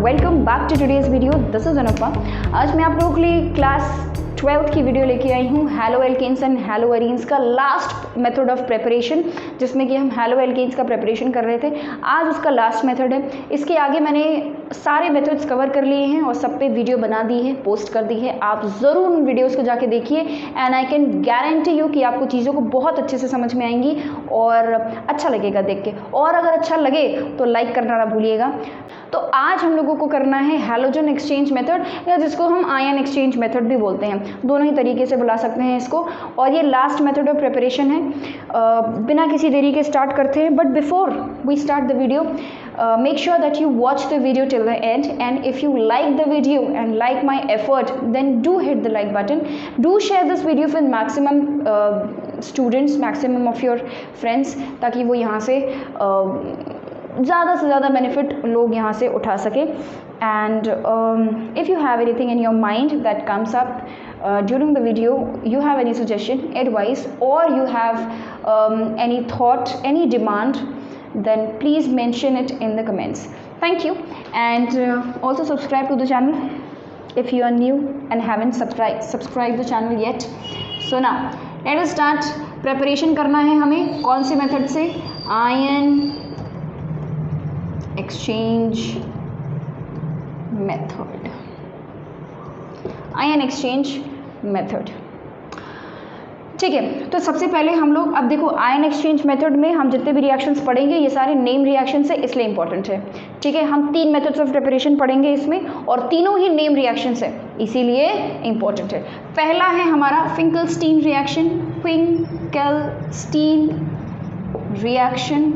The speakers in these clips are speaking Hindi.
Welcome back to today's video. This is Anupama. आज मैं आप लोगों के लिए क्लास 12th की वीडियो लेके आई हूँ haloalkanes and haloarenes का लास्ट मेथड ऑफ प्रिपरेशन, जिसमें कि हम हैलो एल्केन्स का प्रिपरेशन कर रहे थे। आज उसका लास्ट मेथड है। इसके आगे मैंने सारे मेथड्स कवर कर लिए हैं और सब पे वीडियो बना दी है, पोस्ट कर दी है। आप ज़रूर उन वीडियोज़ को जाके देखिए and I can guarantee you कि आपको चीज़ों को बहुत अच्छे से समझ में आएंगी और अच्छा लगेगा देख के। और अगर अच्छा लगे तो लाइक करना ना भूलिएगा। तो आज हम लोगों को करना है हैलोजन एक्सचेंज मेथड, या जिसको हम आयन एक्सचेंज मेथड भी बोलते हैं। दोनों ही तरीके से बुला सकते हैं इसको, और ये लास्ट मेथड ऑफ प्रिपरेशन है। बिना किसी देरी के स्टार्ट करते हैं, but before we start the video make sure that you watch the video till the end, and if you like the video and like my effort, then do hit the like button. Do share this video with maximum students, maximum of your friends, ताकि वो यहाँ से ज़्यादा से ज़्यादा बेनिफिट लोग यहाँ से उठा सके। And if you have anything in your mind that comes up during the video, you have any suggestion, advice, or you have any thought, any demand, then please mention it in the comments. Thank you, and also subscribe to the channel if you are new and haven't subscribed the channel yet. So now let us start. Preparation करना है हमें कौन से मेथड से? Ion exchange method, ion exchange method. ठीक है, तो सबसे पहले हम लोग अब देखो आयन एक्सचेंज मेथड में हम जितने भी रिएक्शंस पढ़ेंगे ये सारे नेम रिएक्शंस है, इसलिए इंपॉर्टेंट है। ठीक है, हम 3 मेथड्स ऑफ प्रिपरेशन पढ़ेंगे इसमें, और तीनों ही नेम रिएक्शंस है, इसीलिए इंपॉर्टेंट है। पहला है हमारा फिंकलस्टीन रिएक्शन, फिंकलस्टीन रिएक्शन।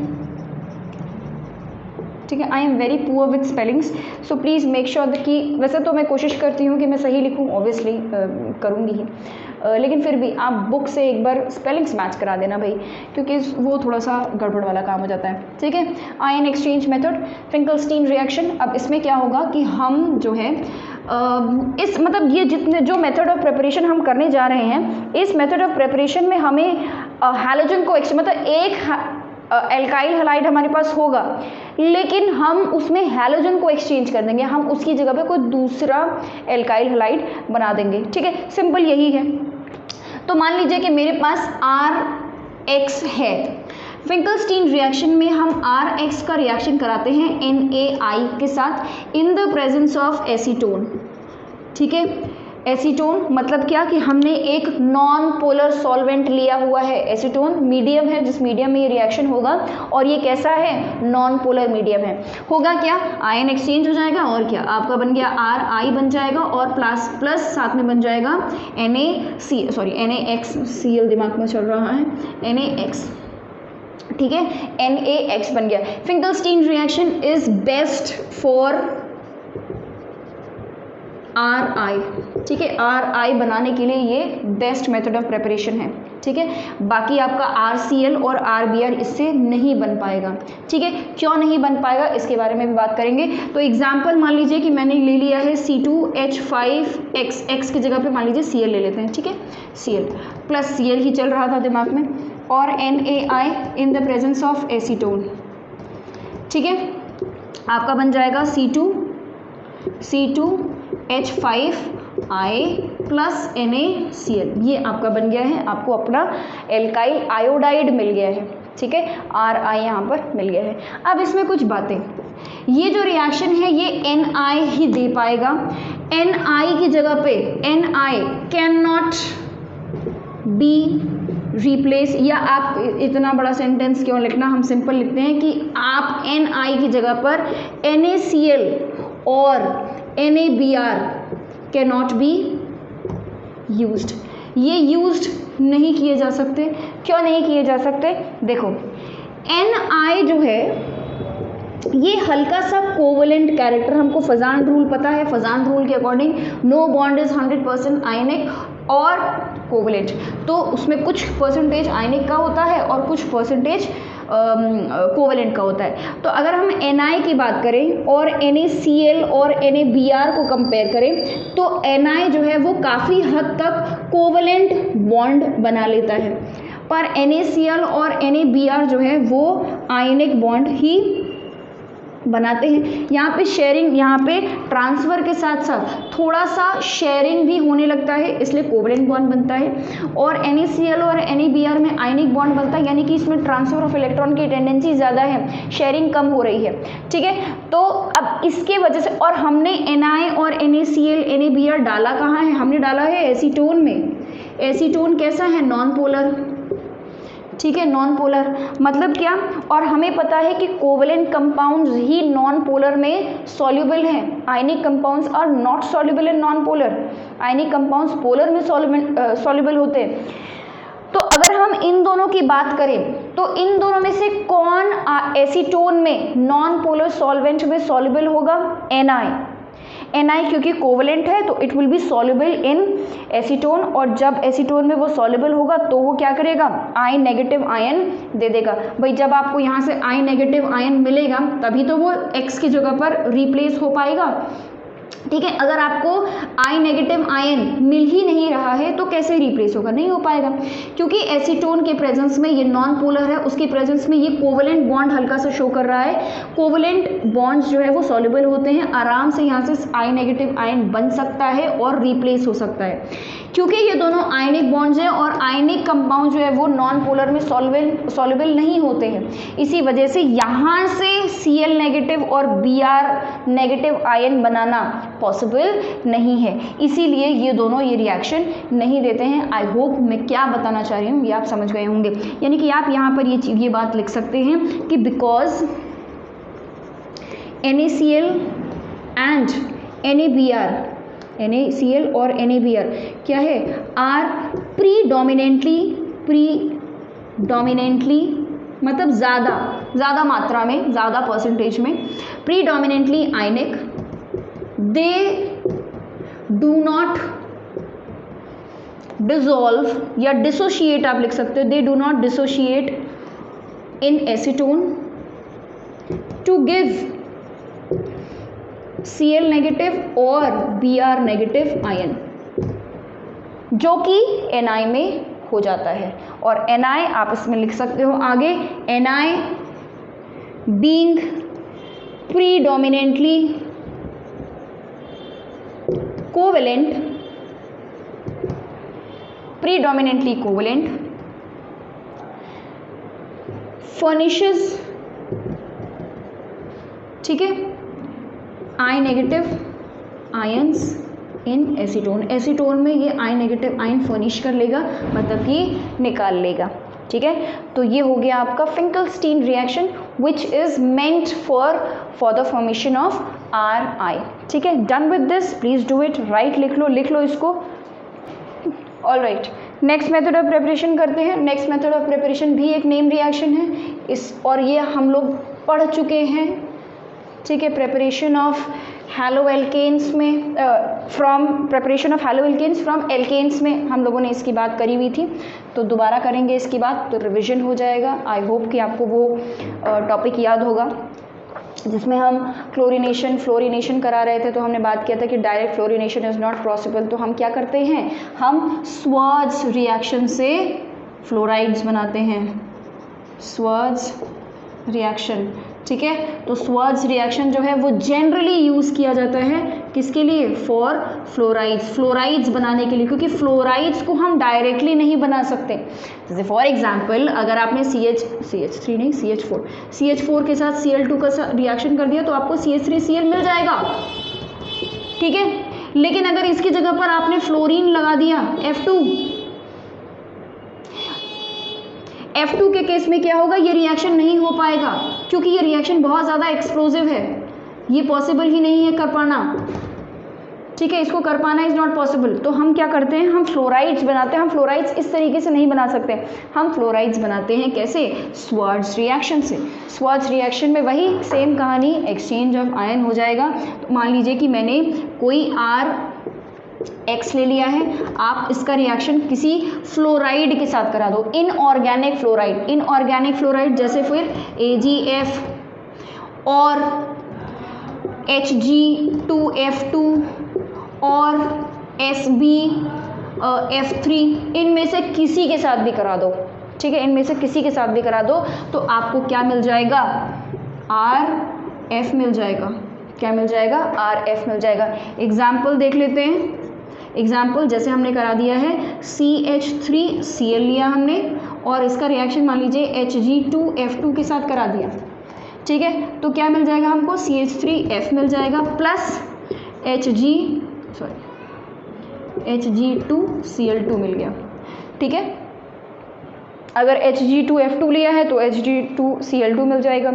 ठीक है, I am very poor with spellings, so please make sure कि वैसे तो मैं कोशिश करती हूँ कि मैं सही लिखूँ, ऑब्वियसली करूँगी ही, लेकिन फिर भी आप बुक से एक बार स्पेलिंग्स मैच करा देना भाई, क्योंकि वो थोड़ा सा गड़बड़ वाला काम हो जाता है। ठीक है, ion exchange method, Finkelstein reaction. अब इसमें क्या होगा कि हम जो है इस मतलब ये जितने जो मेथड ऑफ प्रिपरेशन हम करने जा रहे हैं, इस मेथड ऑफ प्रिपरेशन में हमें हैलोजन को मतलब एक एल्काइल हैलाइड हमारे पास होगा, लेकिन हम उसमें हैलोजन को एक्सचेंज कर देंगे, हम उसकी जगह पे कोई दूसरा एल्काइल हैलाइड बना देंगे। ठीक है, सिंपल यही है। तो मान लीजिए कि मेरे पास RX है, फिंकलस्टीन रिएक्शन में हम RX का रिएक्शन कराते हैं NaI के साथ in the presence of acetone. ठीक है, एसीटोन मतलब क्या कि हमने एक नॉन पोलर सॉल्वेंट लिया हुआ है। एसीटोन मीडियम है, जिस मीडियम में ये रिएक्शन होगा, और ये कैसा है? नॉन पोलर मीडियम है। होगा क्या? आयन एक्सचेंज हो जाएगा, और क्या आपका बन गया RI बन जाएगा, और प्लस साथ में बन जाएगा NaXCl, दिमाग में चल रहा है NaX। ठीक है, NaX बन गया। Finkelstein reaction is best for RI। ठीक है, RI बनाने के लिए ये बेस्ट मेथड ऑफ प्रिपरेशन है। ठीक है, बाकी आपका RCl और RBr इससे नहीं बन पाएगा। ठीक है, क्यों नहीं बन पाएगा इसके बारे में भी बात करेंगे। तो एग्जांपल मान लीजिए कि मैंने ले लिया है C2H5X, X की जगह पे मान लीजिए Cl ले लेते हैं। ठीक है, Cl प्लस Cl ही चल रहा था दिमाग में, और NaI in the presence of acetone. ठीक है, आपका बन जाएगा C2H5I प्लस NaCl, ये आपका बन गया है। आपको अपना एल्काइल आयोडाइड मिल गया है। ठीक है, RI यहाँ पर मिल गया है। अब इसमें कुछ बातें, ये जो रिएक्शन है ये NI ही दे पाएगा। NI की जगह पे NI can not be replace, या आप इतना बड़ा सेंटेंस क्यों लिखना, हम सिंपल लिखते हैं कि आप NI की जगह पर NaCl और NaBr कैनॉट बी यूज्ड। ये यूज्ड नहीं किए जा सकते। क्यों नहीं किए जा सकते? देखो, Ni जो है ये हल्का सा कोवलेंट कैरेक्टर, हमको फजान रूल पता है, फजान रूल के अकॉर्डिंग नो बॉन्ड इज 100% आयनिक और कोवलेंट, तो उसमें कुछ परसेंटेज आयनिक का होता है और कुछ परसेंटेज कोवलेंट का होता है। तो अगर हम Ni की बात करें और NaCl और NaBr को कंपेयर करें, तो Ni जो है वो काफ़ी हद तक कोवलेंट बॉन्ड बना लेता है, पर NaCl और NaBr जो है वो आयनिक बॉन्ड ही बनाते हैं। यहाँ पे शेयरिंग, यहाँ पे ट्रांसफ़र के साथ साथ थोड़ा सा शेयरिंग भी होने लगता है, इसलिए कोवलेंट बॉन्ड बनता है। और NaCl और NaBr में आयनिक बॉन्ड बनता है, यानी कि इसमें ट्रांसफ़र ऑफ इलेक्ट्रॉन की टेंडेंसी ज़्यादा है, शेयरिंग कम हो रही है, ठीक है। तो अब इसके वजह से, और हमने Na और NaCl NaBr डाला कहाँ है, हमने डाला है एसीटोन में। एसीटोन कैसा है, नॉन पोलर, ठीक है, नॉन पोलर मतलब क्या, और हमें पता है कि कोवलेंट कंपाउंड्स ही नॉन पोलर में सॉल्युबल हैं, ionic compounds are not soluble in non polar, ionic compounds polar में सॉल्युबल होते हैं। तो अगर हम इन दोनों की बात करें तो इन दोनों में से कौन एसीटोन में नॉन पोलर सॉल्वेंट में सॉल्युबल होगा, Na क्योंकि कोवलेंट है तो it will be soluble in acetone, और जब एसीटोन में वो सॉल्युबल होगा तो वो क्या करेगा, I नेगेटिव आयन दे देगा। भाई जब आपको यहाँ से I नेगेटिव आयन मिलेगा तभी तो वो X की जगह पर रिप्लेस हो पाएगा, ठीक है। अगर आपको I नेगेटिव आयन मिल ही नहीं रहा है तो कैसे रिप्लेस होगा, नहीं हो पाएगा, क्योंकि एसीटोन के प्रेजेंस में ये नॉन पोलर है, उसके प्रेजेंस में ये कोवलेंट बॉन्ड हल्का सा शो कर रहा है। कोवलेंट बॉन्ड्स जो है वो सॉल्युबल होते हैं, आराम से यहाँ से I नेगेटिव आयन बन सकता है और रिप्लेस हो सकता है। क्योंकि ये दोनों आयनिक बॉन्ड्स हैं और आयनिक कंपाउंड जो है वो नॉन पोलर में सॉल्युबल नहीं होते हैं, इसी वजह से यहाँ से Cl नेगेटिव और Br नेगेटिव आयन बनाना पॉसिबल नहीं है, इसीलिए ये दोनों ये रिएक्शन नहीं देते हैं। आई होप मैं क्या बताना चाह रही हूँ ये आप समझ गए होंगे। यानी कि आप यहाँ पर ये बात लिख सकते हैं कि बिकॉज NaCl एंड NaCl और NaBr क्या है, आर प्रीडोमिनेंटली मतलब ज़्यादा मात्रा में, ज़्यादा परसेंटेज में predominantly ionic, they do not dissolve या डिसोशिएट आप लिख सकते हो, they do not dissociate in acetone to give Cl negative और Br नेगेटिव आयन, जो कि Na में हो जाता है। और Na आप इसमें लिख सकते हो आगे, Na being predominantly covalent furnishes, ठीक है, I negative ions in acetone, acetone में ये I नेगेटिव आयन फर्निश कर लेगा, मतलब कि निकाल लेगा, ठीक है। तो ये हो गया आपका Finkelstein reaction which is meant for the formation of Ri, ठीक है। Done with this, please do it, right लिख लो इसको। All right, next method of preparation करते हैं। नेक्स्ट मेथड ऑफ प्रिपरेशन भी एक नेम रिएक्शन है इस, और ये हम लोग पढ़ चुके हैं, ठीक है, प्रिपरेशन ऑफ हैलो एल्केन्स में, preparation of haloalkanes from alkenes में हम लोगों ने इसकी बात करी हुई थी, तो दोबारा करेंगे इसकी बात, तो रिविजन हो जाएगा। आई होप कि आपको वो टॉपिक याद होगा जिसमें हम फ्लोरिनेशन करा रहे थे। तो हमने बात किया था कि direct fluorination is not possible, तो हम क्या करते हैं, हम स्वर्ज रिएक्शन से फ्लोराइड्स बनाते हैं, स्वर्ज रिएक्शन, ठीक है। तो स्वर्ज रिएक्शन जो है वो जनरली यूज़ किया जाता है किसके लिए, फॉर फ्लोराइड्स बनाने के लिए, क्योंकि फ्लोराइड्स को हम डायरेक्टली नहीं बना सकते। जैसे फॉर एग्जांपल अगर आपने CH4 के साथ Cl2 का रिएक्शन कर दिया तो आपको CH3Cl मिल जाएगा, ठीक है। लेकिन अगर इसकी जगह पर आपने फ्लोरीन लगा दिया F2 के केस में क्या होगा, ये रिएक्शन नहीं हो पाएगा, क्योंकि ये रिएक्शन बहुत ज़्यादा एक्सप्लोजिव है, ये पॉसिबल ही नहीं है कर पाना, ठीक है, इसको कर पाना इज़ नॉट पॉसिबल। तो हम क्या करते हैं, हम फ्लोराइड्स बनाते हैं। हम फ्लोराइड्स इस तरीके से नहीं बना सकते, हम फ्लोराइड्स बनाते हैं कैसे, स्वर्ज रिएक्शन से। स्वर्ज रिएक्शन में वही सेम कहानी, एक्सचेंज ऑफ आयन हो जाएगा। तो मान लीजिए कि मैंने कोई X ले लिया है, आप इसका रिएक्शन किसी फ्लोराइड के साथ करा दो, इनऑर्गेनिक फ्लोराइड, जैसे फिर AgF और Hg2F2 और SbF3, इनमें से किसी के साथ भी करा दो, ठीक है, इनमें से किसी के साथ भी करा दो, तो आपको क्या मिल जाएगा, RF मिल जाएगा। क्या मिल जाएगा? RF मिल जाएगा। एग्जाम्पल देख लेते हैं। एग्जाम्पल जैसे हमने करा दिया है CH3Cl लिया हमने और इसका रिएक्शन मान लीजिए Hg2F2 के साथ करा दिया, ठीक है। तो क्या मिल जाएगा हमको? CH3F मिल जाएगा प्लस Hg2Cl2 मिल गया, ठीक है। अगर Hg2F2 लिया है तो Hg2Cl2 मिल जाएगा।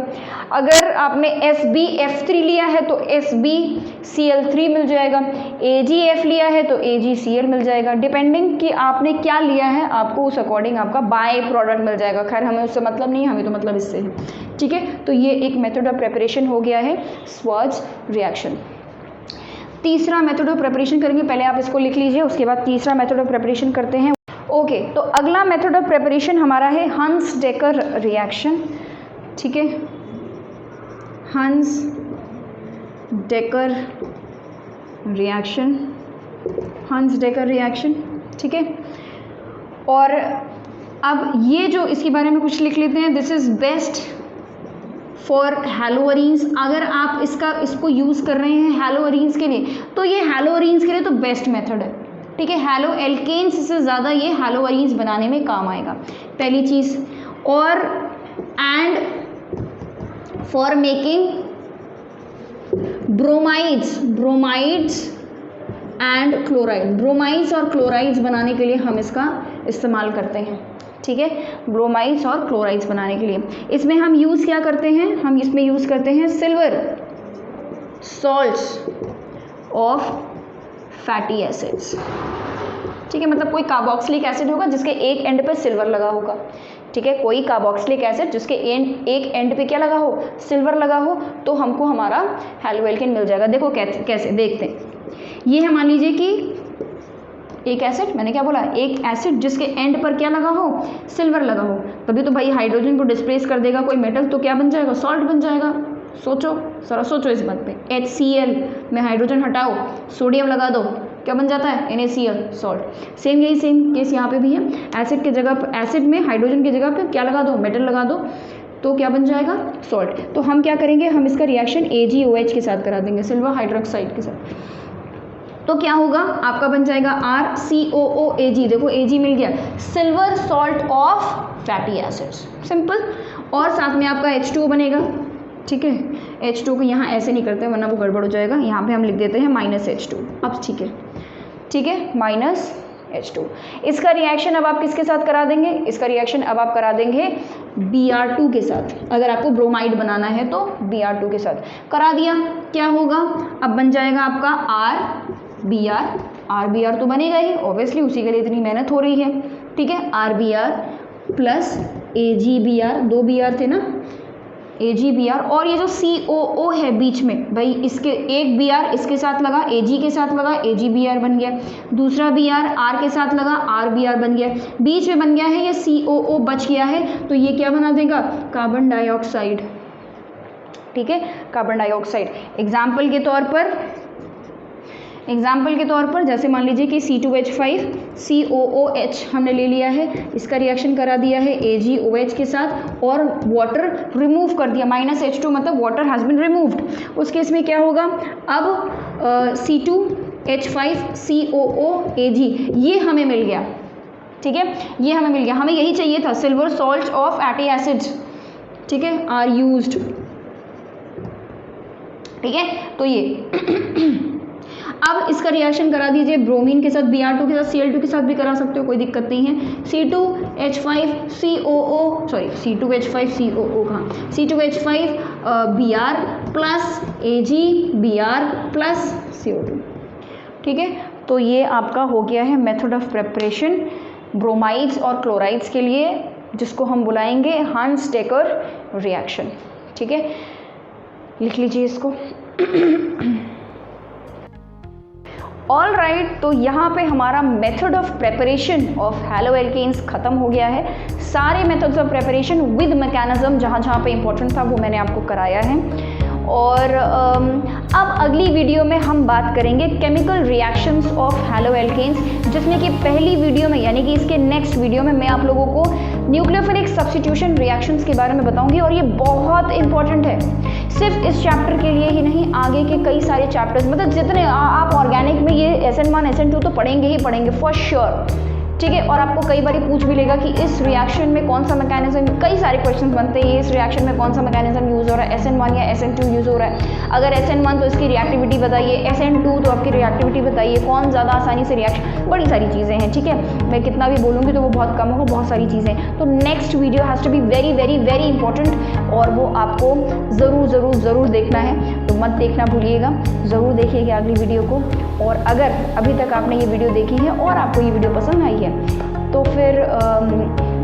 अगर आपने SbF3 लिया है तो SbCl3 मिल जाएगा। AgF लिया है तो AgCl मिल जाएगा। डिपेंडिंग कि आपने क्या लिया है, आपको उस अकॉर्डिंग आपका बाय प्रोडक्ट मिल जाएगा। खैर हमें उससे मतलब नहीं है, हमें तो मतलब इससे है, ठीक है। तो ये एक मेथड ऑफ प्रिपरेशन हो गया है, स्वर्ज रिएक्शन। तीसरा मेथड ऑफ प्रिपरेशन करेंगे, पहले आप इसको लिख लीजिए, उसके बाद तीसरा मेथड ऑफ प्रिपरेशन करते हैं। ओके, तो अगला मेथड ऑफ प्रिपरेशन हमारा है हंस-डेकर रिएक्शन, ठीक है। हंस-डेकर रिएक्शन, हंस-डेकर रिएक्शन, ठीक है। और अब ये जो इसके बारे में कुछ लिख लेते हैं। This is best for haloarenes. अगर आप इसको यूज़ कर रहे हैं हैलोअरीन्स के लिए, तो ये हैलोअरीन्स के लिए तो बेस्ट मेथड है, ठीक है। हैलो एल्केन्स से ज़्यादा ये हैलोअरीन्स बनाने में काम आएगा, पहली चीज़। और and for making bromides and chloride, bromides और क्लोराइड्स बनाने के लिए हम इसका इस्तेमाल करते हैं, ठीक है। ब्रोमाइड्स और क्लोराइड्स बनाने के लिए इसमें हम यूज़ क्या करते हैं? हम इसमें यूज़ करते हैं silver salts of fatty acids, ठीक है। मतलब कोई कार्बोक्सिलिक एसिड होगा जिसके एक एंड पे सिल्वर लगा होगा, ठीक है। कोई कार्बोक्सिलिक एसिड जिसके एक एंड पे क्या लगा हो? सिल्वर लगा हो, तो हमको हमारा हैलोएल्केन मिल जाएगा। देखो कैसे देखते हैं। ये है मान लीजिए कि एक एसिड, मैंने क्या बोला? एक एसिड जिसके एंड पर क्या लगा हो? सिल्वर लगा हो। तभी तो भाई हाइड्रोजन को डिस्प्लेस कर देगा कोई मेटल, तो क्या बन जाएगा? सॉल्ट बन जाएगा। सोचो, जरा सोचो इस बात पे। HCl में हाइड्रोजन हटाओ, सोडियम लगा दो, क्या बन जाता है? NaCl, salt. सेम केस यहाँ पे भी है। एसिड के जगह पर, एसिड में हाइड्रोजन की जगह पे क्या लगा दो? मेटल लगा दो, तो क्या बन जाएगा? सॉल्ट। तो हम क्या करेंगे? हम इसका रिएक्शन AgOH के साथ करा देंगे, सिल्वर हाइड्रोक्साइड के साथ। तो क्या होगा? आपका बन जाएगा RCOOAg। देखो Ag मिल गया, silver salt of fatty acids, simple. और साथ में आपका H2O बनेगा, ठीक है। H2 को यहाँ ऐसे नहीं करते वरना वो गड़बड़ हो जाएगा। यहाँ पे हम लिख देते हैं -H2। अब ठीक है, ठीक है, -H2। इसका रिएक्शन अब आप किसके साथ करा देंगे? इसका रिएक्शन अब आप करा देंगे Br2 के साथ। अगर आपको ब्रोमाइड बनाना है तो Br2 के साथ करा दिया, क्या होगा? अब बन जाएगा आपका RBr तो बनेगा ही, ऑब्वियसली उसी के लिए इतनी मेहनत हो रही है, ठीक है। RBr प्लस AgBr, 2 Br थे ना, AgBr। और ये जो COO है बीच में, भाई इसके एक Br इसके साथ लगा, Ag के साथ लगा, AgBr बन गया। दूसरा Br R के साथ लगा, RBr बन गया। बीच में बन गया है ये COO बच गया है, तो ये क्या बना देगा? कार्बन डाइऑक्साइड, ठीक है, कार्बन डाइऑक्साइड। एग्जाम्पल के तौर पर जैसे मान लीजिए कि C2H5COOH हमने ले लिया है, इसका रिएक्शन करा दिया है AgOH के साथ और वाटर रिमूव कर दिया, -H2 मतलब वाटर हैज़ बिन रिमूव्ड। उस केस में क्या होगा? अब C2H5COOAg ये हमें मिल गया, ठीक है, ये हमें मिल गया। हमें यही चाहिए था, silver salt of fatty acids, ठीक है, आर यूज्ड, ठीक है। तो ये अब इसका रिएक्शन करा दीजिए ब्रोमीन के साथ, Br2 के साथ, Cl2 के साथ भी करा सकते हो, कोई दिक्कत नहीं है। C2H5COO plus AgBr plus CO2, ठीक है। तो ये आपका हो गया है मेथड ऑफ प्रिपरेशन ब्रोमाइड्स और क्लोराइड्स के लिए, जिसको हम बुलाएंगे हंस-डेकर रिएक्शन, ठीक है। लिख लीजिए इसको। ऑल राइट, तो यहाँ पे हमारा मेथड ऑफ प्रेपरेशन ऑफ हैलोएल्केन्स ख़त्म हो गया है। सारे methods of preparation with mechanism जहाँ जहाँ पे इंपॉर्टेंट था वो मैंने आपको कराया है। और अब अगली वीडियो में हम बात करेंगे केमिकल रिएक्शंस ऑफ हैलोएल्केन्स, जिसमें कि पहली वीडियो में यानी कि इसके नेक्स्ट वीडियो में मैं आप लोगों को न्यूक्लियोफिलिक सब्स्टिट्यूशन रिएक्शंस के बारे में बताऊंगी। और ये बहुत इंपॉर्टेंट है सिर्फ इस चैप्टर के लिए ही नहीं, आगे के कई सारे चैप्टर्स, मतलब जितने आप ऑर्गेनिक में ये SN1 SN2 तो पढ़ेंगे ही पढ़ेंगे फॉर श्योर, ठीक है। और आपको कई बार पूछ भी लेगा कि इस रिएक्शन में कौन सा मैकेनिज्म, कई सारे क्वेश्चंस बनते हैं, इस रिएक्शन में कौन सा मैकेनिज्म यूज़ हो रहा है, SN1 या SN2 यूज़ हो रहा है। अगर SN1 तो इसकी रिएक्टिविटी बताइए, SN2 तो आपकी रिएक्टिविटी बताइए, कौन ज़्यादा आसानी से रिएक्शन, बड़ी सारी चीज़ें हैं, ठीक है। मैं कितना भी बोलूँगी तो वो बहुत कम होगा, बहुत सारी चीज़ें। तो next video has to be very very very important, और वो आपको ज़रूर देखना है, तो मत देखना भूलिएगा, ज़रूर देखिएगा अगली वीडियो को। और अगर अभी तक आपने ये वीडियो देखी है और आपको ये वीडियो पसंद आई है तो फिर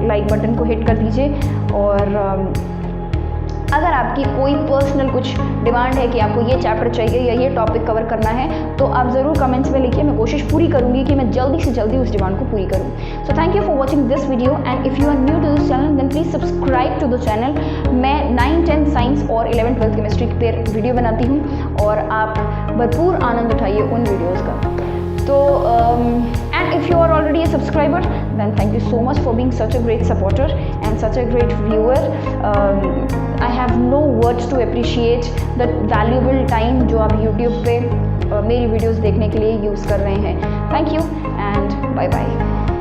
लाइक बटन को हिट कर दीजिए। और अगर आपकी कोई पर्सनल कुछ डिमांड है कि आपको ये चैप्टर चाहिए या ये टॉपिक कवर करना है तो आप ज़रूर कमेंट्स में लिखिए, मैं कोशिश पूरी करूँगी कि मैं जल्दी से जल्दी उस डिमांड को पूरी करूँ। So thank you for watching this video, and if you are new to this channel then please subscribe to the channel. मैं 9, 10 साइंस और 11, 12 केमिस्ट्री पर वीडियो बनाती हूँ और आप भरपूर आनंद उठाइए उन वीडियोज़ का। तो and if you are already a subscriber then thank you so much for being such a great supporter and such a great viewer. I have no words to appreciate the valuable time जो आप YouTube पे मेरी वीडियोस देखने के लिए यूज़ कर रहे हैं। Thank you and bye bye.